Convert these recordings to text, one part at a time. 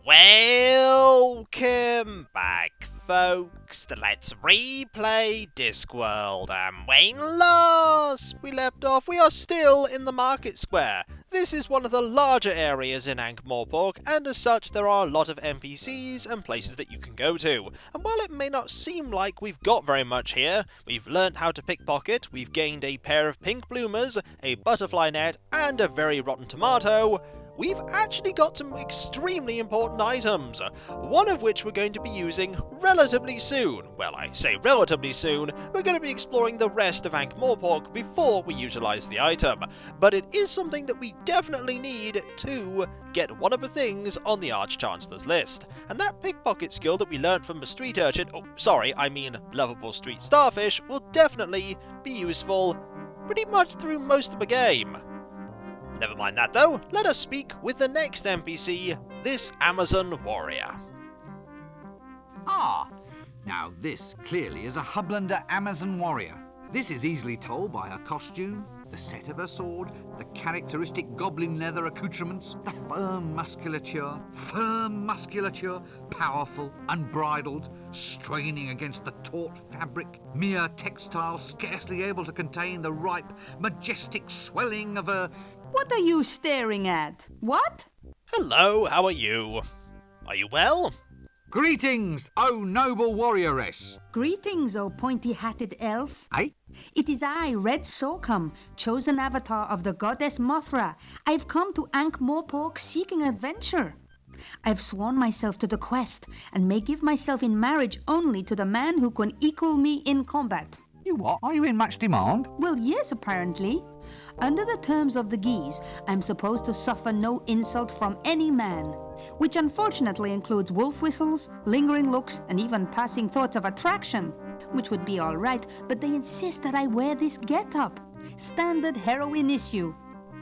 Welcome back, folks, to Let's Replay Discworld. And when last we left off, we are still in the market square. This is one of the larger areas in Ankh-Morpork, and as such there are a lot of NPCs and places that you can go to. And while it may not seem like we've got very much here, we've learnt how to pickpocket, we've gained a pair of pink bloomers, a butterfly net, and a very rotten tomato. We've actually got some extremely important items, one of which we're going to be using relatively soon. Well, I say relatively soon, we're going to be exploring the rest of Ankh-Morpork before we utilise the item, but it is something that we definitely need to get one of the things on the Arch-Chancellor's list. And that pickpocket skill that we learnt from the street urchin, lovable street starfish, will definitely be useful pretty much through most of the game. Never mind that though, let us speak with the next NPC, this Amazon warrior. Ah, now this clearly is a Hublander Amazon warrior. This is easily told by her costume, the set of her sword, the characteristic goblin leather accoutrements, the firm musculature, powerful, unbridled, straining against the taut fabric, mere textile scarcely able to contain the ripe, majestic swelling of her... What are you staring at? What? Hello, how are you? Are you well? Greetings, O noble warrioress. Greetings, O pointy-hatted elf. Eh? It is I, Red Socum, chosen avatar of the goddess Mothra. I've come to Ankh-Morpork seeking adventure. I've sworn myself to the quest, and may give myself in marriage only to the man who can equal me in combat. You what? Are you in much demand? Well, yes, apparently. Under the terms of the Geese, I'm supposed to suffer no insult from any man, which unfortunately includes wolf whistles, lingering looks, and even passing thoughts of attraction, which would be all right, but they insist that I wear this get-up. Standard heroine issue.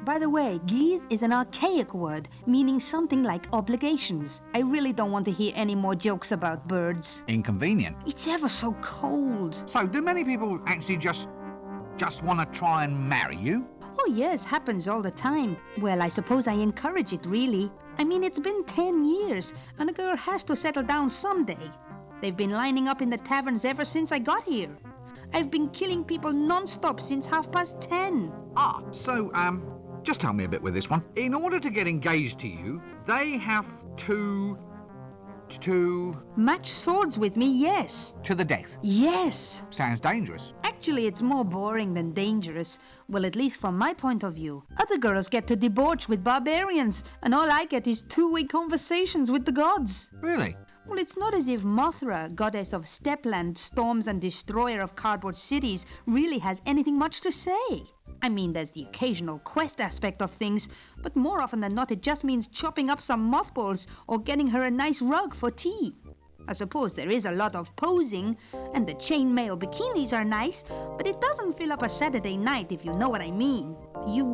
By the way, geese is an archaic word, meaning something like obligations. I really don't want to hear any more jokes about birds. Inconvenient. It's ever so cold. So, do many people actually just want to try and marry you? Oh yes, happens all the time. Well, I suppose I encourage it, really. I mean, it's been 10 years, and a girl has to settle down someday. They've been lining up in the taverns ever since I got here. I've been killing people non-stop since 10:30. Ah, so, just tell me a bit with this one. In order to get engaged to you, they have to match swords with me, yes. to the death. Yes. Sounds dangerous. Actually, it's more boring than dangerous. Well, at least from my point of view. Other girls get to debauch with barbarians, and all I get is two-way conversations with the gods. Really? Well, it's not as if Mothra, goddess of Stepland, storms and destroyer of cardboard cities, really has anything much to say. I mean, there's the occasional quest aspect of things, but more often than not it just means chopping up some mothballs or getting her a nice rug for tea. I suppose there is a lot of posing, and the chainmail bikinis are nice, but it doesn't fill up a Saturday night, if you know what I mean. You,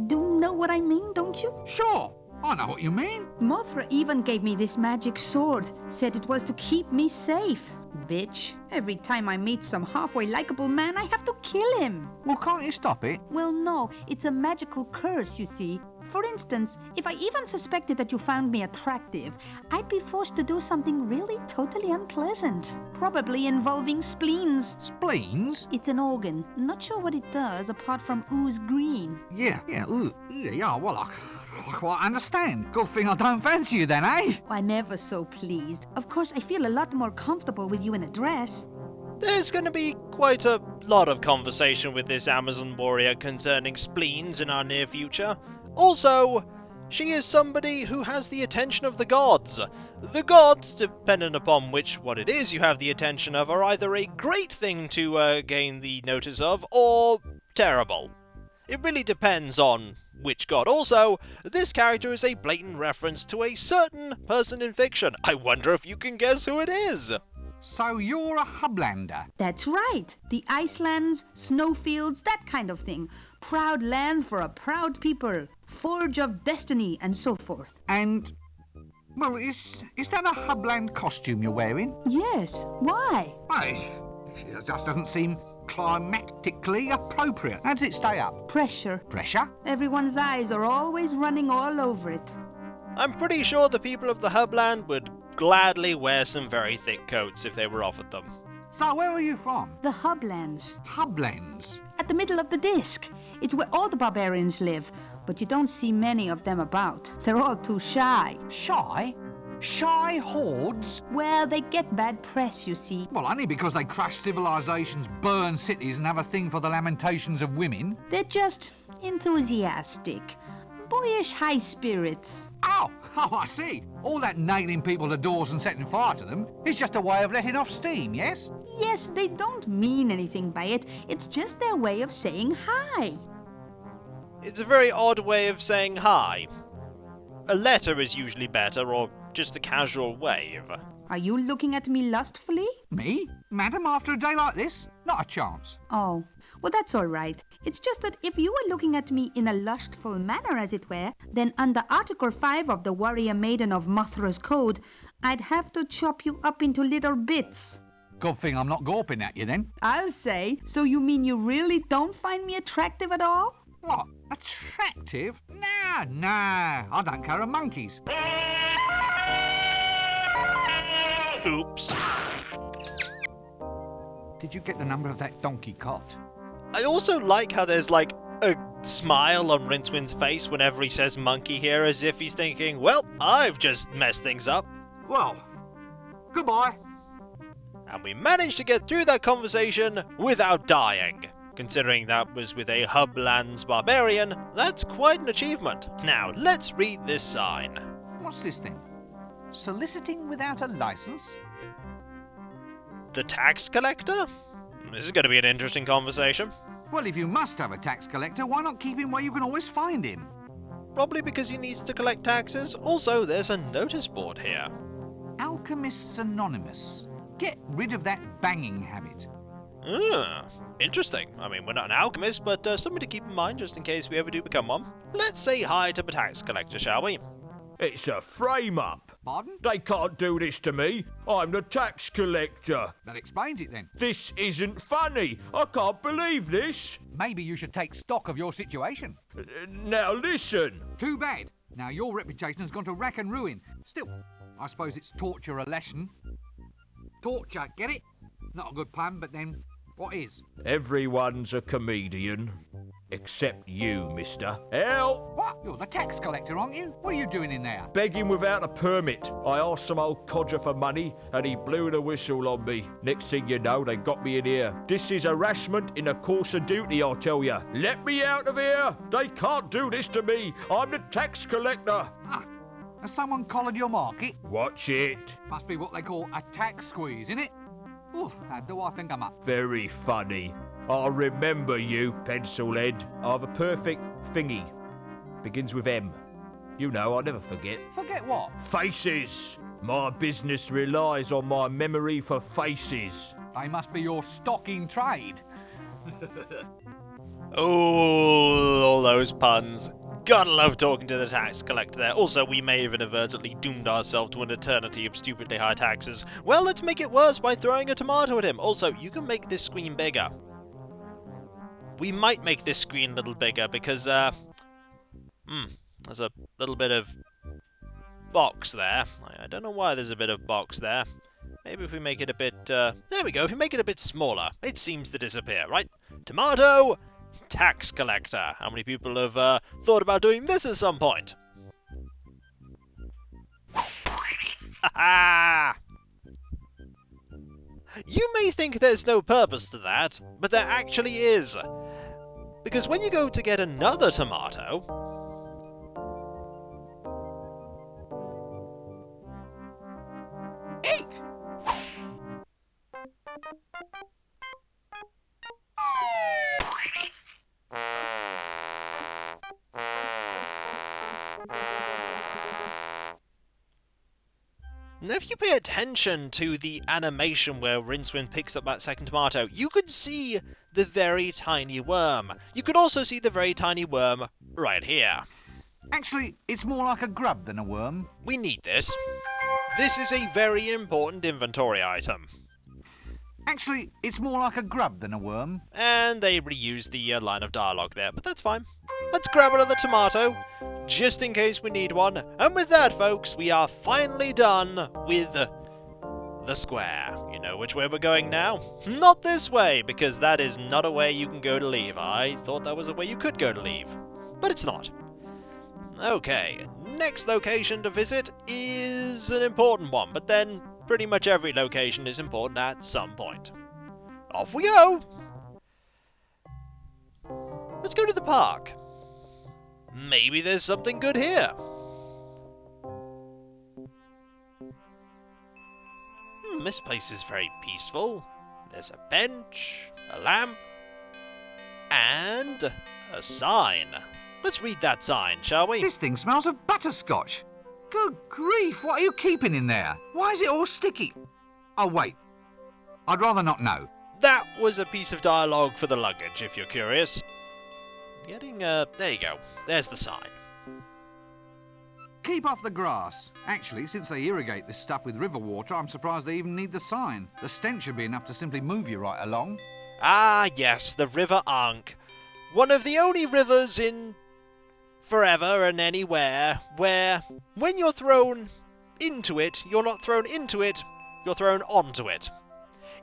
do know what I mean, don't you? Sure, I know what you mean. Mothra even gave me this magic sword, said it was to keep me safe. Bitch, every time I meet some halfway likable man, I have to kill him. Well, can't you stop it? Well, no, it's a magical curse, you see. For instance, if I even suspected that you found me attractive, I'd be forced to do something really totally unpleasant. Probably involving spleens. Spleens? It's an organ. Not sure what it does apart from ooze green. Yeah, well, I quite understand. Good thing I don't fancy you then, eh? I'm ever so pleased. Of course, I feel a lot more comfortable with you in a dress. There's going to be quite a lot of conversation with this Amazon warrior concerning spleens in our near future. Also, she is somebody who has the attention of the gods. The gods, depending upon which one it is you have the attention of, are either a great thing to gain the notice of, or terrible. It really depends on which god. Also, this character is a blatant reference to a certain person in fiction. I wonder if you can guess who it is. So you're a Hublander? That's right. The Icelands, snowfields, that kind of thing. Proud land for a proud people. Forge of destiny, and so forth. And, well, is that a Hubland costume you're wearing? Yes. Why? Well, it just doesn't seem climactically appropriate. How does it stay up? Pressure. Pressure? Everyone's eyes are always running all over it. I'm pretty sure the people of the Hubland would gladly wear some very thick coats if they were offered them. So where are you from? The Hublands. Hublands? At the middle of the disc. It's where all the barbarians live, but you don't see many of them about. They're all too shy. Shy? Shy hordes? Well, they get bad press, you see. Well, only because they crash civilizations, burn cities and have a thing for the lamentations of women. They're just enthusiastic. Boyish high spirits. Oh, I see. All that nailing people to doors and setting fire to them is just a way of letting off steam, yes? Yes, they don't mean anything by it. It's just their way of saying hi. It's a very odd way of saying hi. A letter is usually better, or just a casual wave. Are you looking at me lustfully? Me? Madam, after a day like this? Not a chance. Oh, well, that's all right. It's just that if you were looking at me in a lustful manner, as it were, then under Article 5 of the Warrior Maiden of Mothra's Code, I'd have to chop you up into little bits. Good thing I'm not gawping at you then. I'll say. So you mean you really don't find me attractive at all? What? Attractive? Nah, I don't care a monkey's. Oops. Did you get the number of that donkey cot? I also like how there's like a smile on RinceWind's face whenever he says monkey here, as if he's thinking, well, I've just messed things up. Well, goodbye. And we managed to get through that conversation without dying. Considering that was with a Hublands barbarian, that's quite an achievement. Now, let's read this sign. What's this then? Soliciting without a license? The tax collector? This is going to be an interesting conversation. Well, if you must have a tax collector, why not keep him where you can always find him? Probably because he needs to collect taxes. Also, there's a notice board here. Alchemists Anonymous. Get rid of that banging habit. Interesting. I mean, we're not an alchemist, but something to keep in mind just in case we ever do become one. Let's say hi to the tax collector, shall we? It's a frame-up. Pardon? They can't do this to me. I'm the tax collector. That explains it then. This isn't funny. I can't believe this. Maybe you should take stock of your situation. Now listen. Too bad. Now your reputation has gone to rack and ruin. Still, I suppose it's torture a lesson. Torture, get it? Not a good pun, but then, what is? Everyone's a comedian. Except you, mister. Help! What? You're the tax collector, aren't you? What are you doing in there? Begging without a permit. I asked some old codger for money, and he blew the whistle on me. Next thing you know, they got me in here. This is harassment in the course of duty, I'll tell you. Let me out of here! They can't do this to me! I'm the tax collector! Ah, has someone collared your market? Watch it. Must be what they call a tax squeeze, innit? Oof, how do I think I'm up? Very funny. I'll remember you, pencilhead. I've a perfect thingy. Begins with M. You know, I'll never forget. Forget what? Faces! My business relies on my memory for faces. They must be your stock in trade. Oh, all those puns. Gotta love talking to the tax collector there. Also, we may have inadvertently doomed ourselves to an eternity of stupidly high taxes. Well, let's make it worse by throwing a tomato at him. Also, you can make this screen bigger. We might make this screen a little bigger because, there's a little bit of box there. I don't know why there's a bit of box there. Maybe if we make it a bit, there we go. If we make it a bit smaller, it seems to disappear, right? Tomato, tax collector. How many people have thought about doing this at some point? Ha! You may think there's no purpose to that, but there actually is. Because when you go to get another tomato... Eek! Now, if you pay attention to the animation where Rincewind picks up that second tomato, you could see the very tiny worm. You could also see the very tiny worm right here. Actually, it's more like a grub than a worm. We need this. This is a very important inventory item. Actually, it's more like a grub than a worm. And they reused the line of dialogue there, but that's fine. Let's grab another tomato, just in case we need one. And with that, folks, we are finally done with the square. You know which way we're going now? Not this way, because that is not a way you can go to leave. I thought that was a way you could go to leave, but it's not. Okay, next location to visit is an important one, but then pretty much every location is important at some point. Off we go! Let's go to the park. Maybe there's something good here. This place is very peaceful. There's a bench, a lamp, and a sign. Let's read that sign, shall we? This thing smells of butterscotch. Good grief, what are you keeping in there? Why is it all sticky? Oh, wait. I'd rather not know. That was a piece of dialogue for the luggage, if you're curious. There you go. There's the sign. Keep off the grass. Actually, since they irrigate this stuff with river water, I'm surprised they even need the sign. The stench should be enough to simply move you right along. Ah, yes, the River Ankh. One of the only rivers in forever and anywhere where, when you're thrown into it, you're not thrown into it, you're thrown onto it.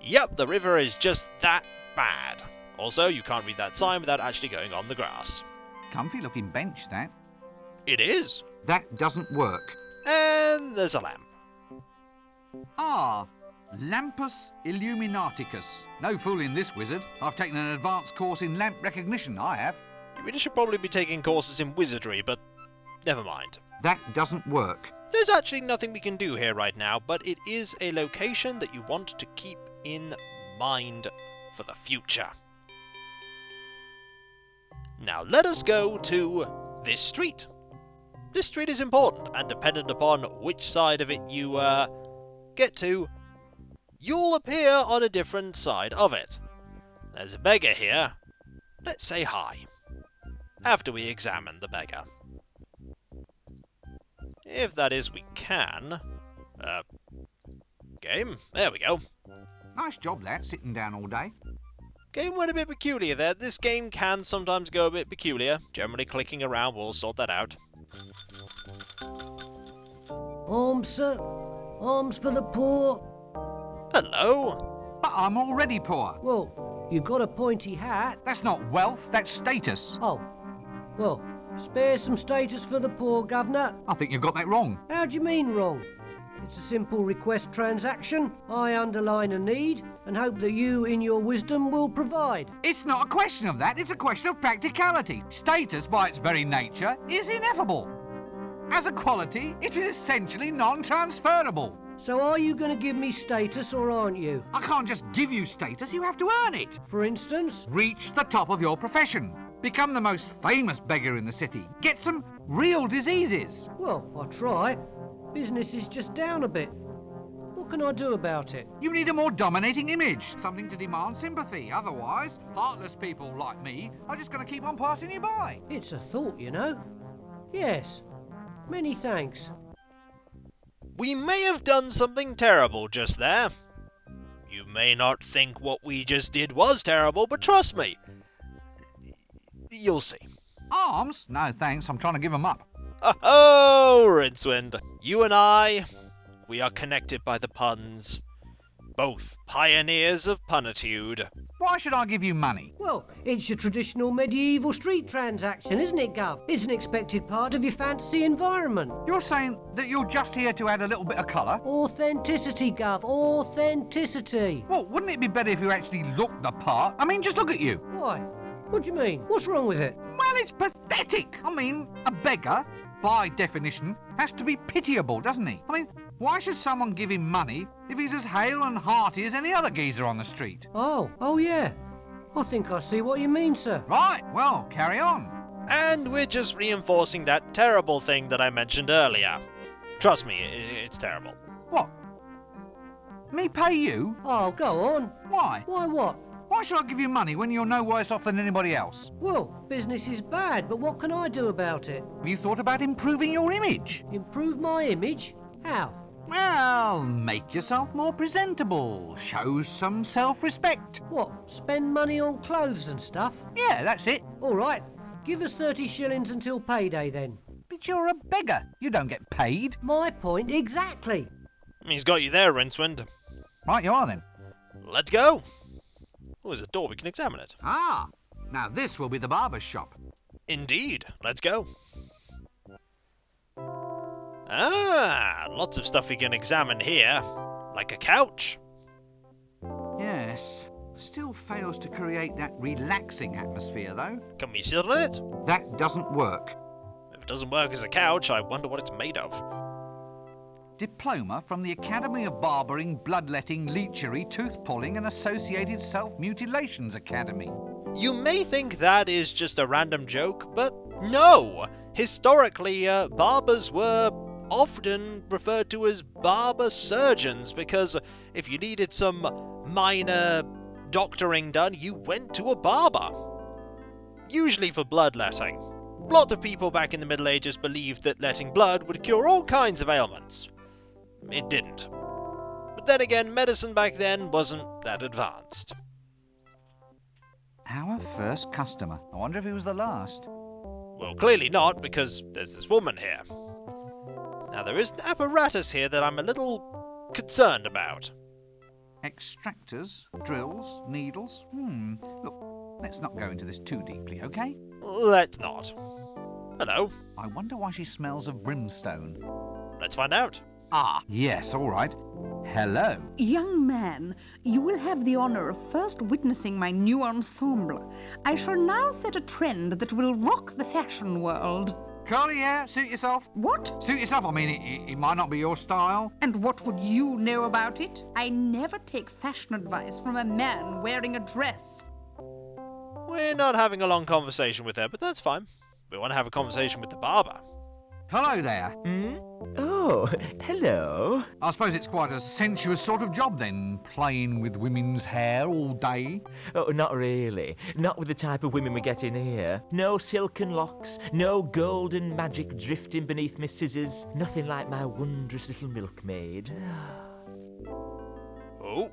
Yep, the river is just that bad. Also, you can't read that sign without actually going on the grass. Comfy looking bench, that. It is. That doesn't work. And there's a lamp. Ah, Lampus Illuminaticus. No fooling this wizard. I've taken an advanced course in lamp recognition, I have. You really should probably be taking courses in wizardry, but never mind. That doesn't work. There's actually nothing we can do here right now, but it is a location that you want to keep in mind for the future. Now let us go to this street. This street is important, and dependent upon which side of it you get to, you'll appear on a different side of it. There's a beggar here. Let's say hi, after we examine the beggar. If that is we can. Game. There we go. Nice job, lad, sitting down all day. Game went a bit peculiar there. This game can sometimes go a bit peculiar. Generally clicking around will sort that out. Alms, sir. Alms for the poor. Hello. But I'm already poor. Well, you've got a pointy hat. That's not wealth, that's status. Oh, well, spare some status for the poor, governor. I think you've got that wrong. How do you mean wrong? It's a simple request transaction. I underline a need and hope that you, in your wisdom, will provide. It's not a question of that, it's a question of practicality. Status, by its very nature, is ineffable. As a quality, it is essentially non-transferable. So are you going to give me status or aren't you? I can't just give you status, you have to earn it. For instance? Reach the top of your profession. Become the most famous beggar in the city. Get some real diseases. Well, I'll try. Business is just down a bit. What can I do about it? You need a more dominating image, something to demand sympathy. Otherwise, heartless people like me are just going to keep on passing you by. It's a thought, you know. Yes. Many thanks. We may have done something terrible just there. You may not think what we just did was terrible, but trust me, you'll see. Arms? No thanks, I'm trying to give them up. Oh, Rincewind. You and I, we are connected by the puns. Both pioneers of punitude. Why should I give you money? Well, it's your traditional medieval street transaction, isn't it, Gov? It's an expected part of your fantasy environment. You're saying that you're just here to add a little bit of colour? Authenticity, Gov. Authenticity. Well, wouldn't it be better if you actually looked the part? I mean, just look at you. Why? What do you mean? What's wrong with it? Well, it's pathetic. I mean, a beggar, by definition, has to be pitiable, doesn't he? I mean, why should someone give him money if he's as hale and hearty as any other geezer on the street? Oh yeah. I think I see what you mean, sir. Right, well, carry on. And we're just reinforcing that terrible thing that I mentioned earlier. Trust me, it's terrible. What? Me pay you? Oh, go on. Why? Why what? Why should I give you money when you're no worse off than anybody else? Well, business is bad, but what can I do about it? Have you thought about improving your image? Improve my image? How? Well, Make yourself more presentable. Show some self-respect. What, spend money on clothes and stuff? Yeah, that's it. All right, give us 30 shillings until payday then. But you're a beggar. You don't get paid. My point exactly. He's got you there, Rincewind. Right you are then. Let's go. Oh, there's a door. We can examine it. Ah, now this will be the barber's shop. Indeed. Let's go. Ah, lots of stuff we can examine here. Like a couch. Yes. Still fails to create that relaxing atmosphere, though. Can we sit on it? That doesn't work. If it doesn't work as a couch, I wonder what it's made of. Diploma from the Academy of Barbering, Bloodletting, Leechery, Tooth-Pulling and Associated Self-Mutilations Academy. You may think that is just a random joke, but no! Historically, barbers were often referred to as barber surgeons because if you needed some minor doctoring done, you went to a barber. Usually for bloodletting. Lots of people back in the Middle Ages believed that letting blood would cure all kinds of ailments. It didn't. But then again, medicine back then wasn't that advanced. Our first customer. I wonder if he was the last. Well, clearly not, because there's this woman here. Now, there is an apparatus here that I'm a little concerned about. Extractors, drills, needles. Look, let's not go into this too deeply, okay? Let's not. Hello. I wonder why she smells of brimstone. Let's find out. Ah, yes, all right. Hello. Young man, you will have the honor of first witnessing my new ensemble. I shall now set a trend that will rock the fashion world. Curly hair, suit yourself. What? Suit yourself, I mean, it might not be your style. And what would you know about it? I never take fashion advice from a man wearing a dress. We're not having a long conversation with her, but that's fine. We want to have a conversation with the barber. Hello there. Oh, hello. I suppose it's quite a sensuous sort of job then, playing with women's hair all day. Oh, not really. Not with the type of women we get in here. No silken locks, no golden magic drifting beneath my scissors. Nothing like my wondrous little milkmaid. Oh.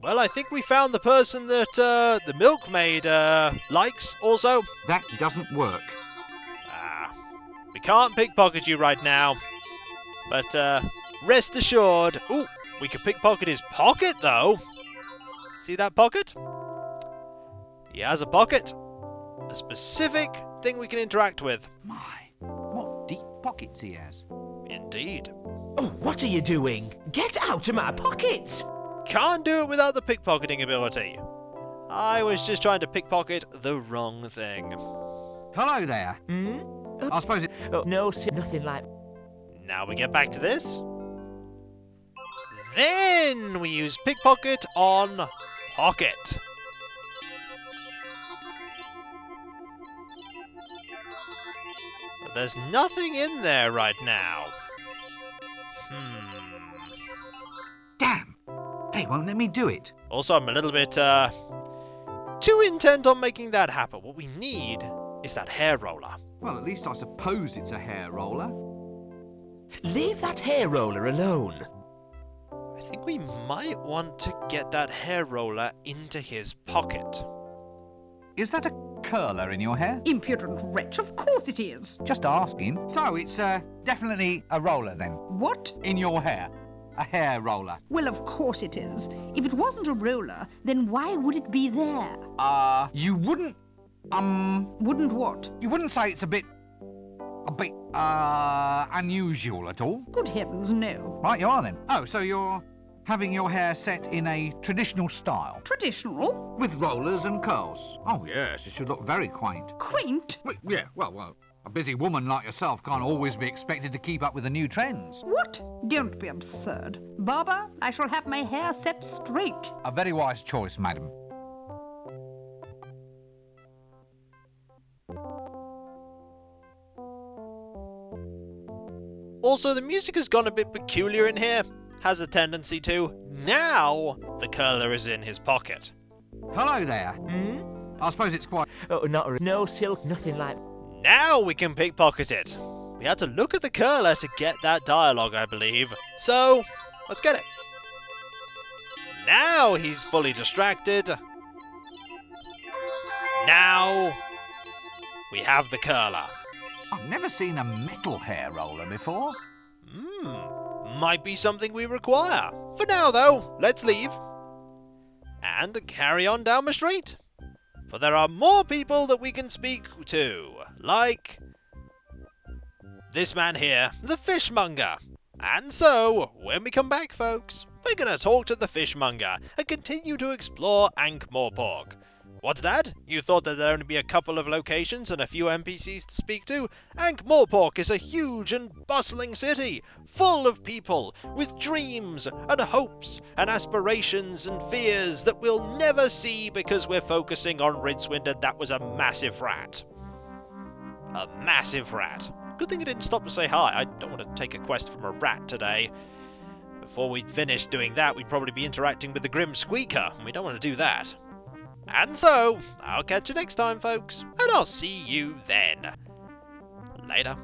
Well, I think we found the person that the milkmaid likes also. That doesn't work. We can't pickpocket you right now. But rest assured. Ooh, we could pickpocket his pocket though. See that pocket? He has a pocket. A specific thing we can interact with. My, what deep pockets he has. Indeed. Oh, what are you doing? Get out of my pocket! Can't do it without the pickpocketing ability. I was just trying to pickpocket the wrong thing. Hello there. I suppose it... Oh, no, nothing like... Now we get back to this. Then we use pickpocket on pocket. But there's nothing in there right now. Damn! They won't let me do it. Also, I'm a little bit too intent on making that happen. What we need is that hair roller. Well, at least I suppose it's a hair roller. Leave that hair roller alone. I think we might want to get that hair roller into his pocket. Is that a curler in your hair? Impudent wretch, of course it is. Just asking. So it's definitely a roller then. What? In your hair. A hair roller. Well, of course it is. If it wasn't a roller, then why would it be there? You wouldn't... Wouldn't what? You wouldn't say it's a bit unusual at all? Good heavens, no. Right, you are then. Oh, so you're having your hair set in a traditional style? Traditional? With rollers and curls? Oh, yes, it should look very quaint. Quaint? Yeah, well, a busy woman like yourself can't always be expected to keep up with the new trends. What? Don't be absurd. Barber, I shall have my hair set straight. A very wise choice, madam. Also, the music has gone a bit peculiar in here. Has a tendency to. Now, the curler is in his pocket. Hello there. I suppose it's quite... Oh, not... No silk, nothing like... Now we can pickpocket it. We had to look at the curler to get that dialogue, I believe. So, let's get it. Now he's fully distracted. Now we have the curler. I've never seen a metal hair roller before. Might be something we require. For now, though, let's leave. And carry on down the street. For there are more people that we can speak to. Like this man here, the fishmonger. And so, when we come back, folks, we're going to talk to the fishmonger and continue to explore Ankh-Morpork. What's that? You thought that there'd only be a couple of locations and a few NPCs to speak to? Ankh-Morpork is a huge and bustling city, full of people, with dreams and hopes and aspirations and fears that we'll never see because we're focusing on Rincewind, and that was a massive rat. A massive rat. Good thing I didn't stop to say hi. I don't want to take a quest from a rat today. Before we'd finish doing that, we'd probably be interacting with the Grim Squeaker, and we don't want to do that. And so, I'll catch you next time, folks, and I'll see you then. Later.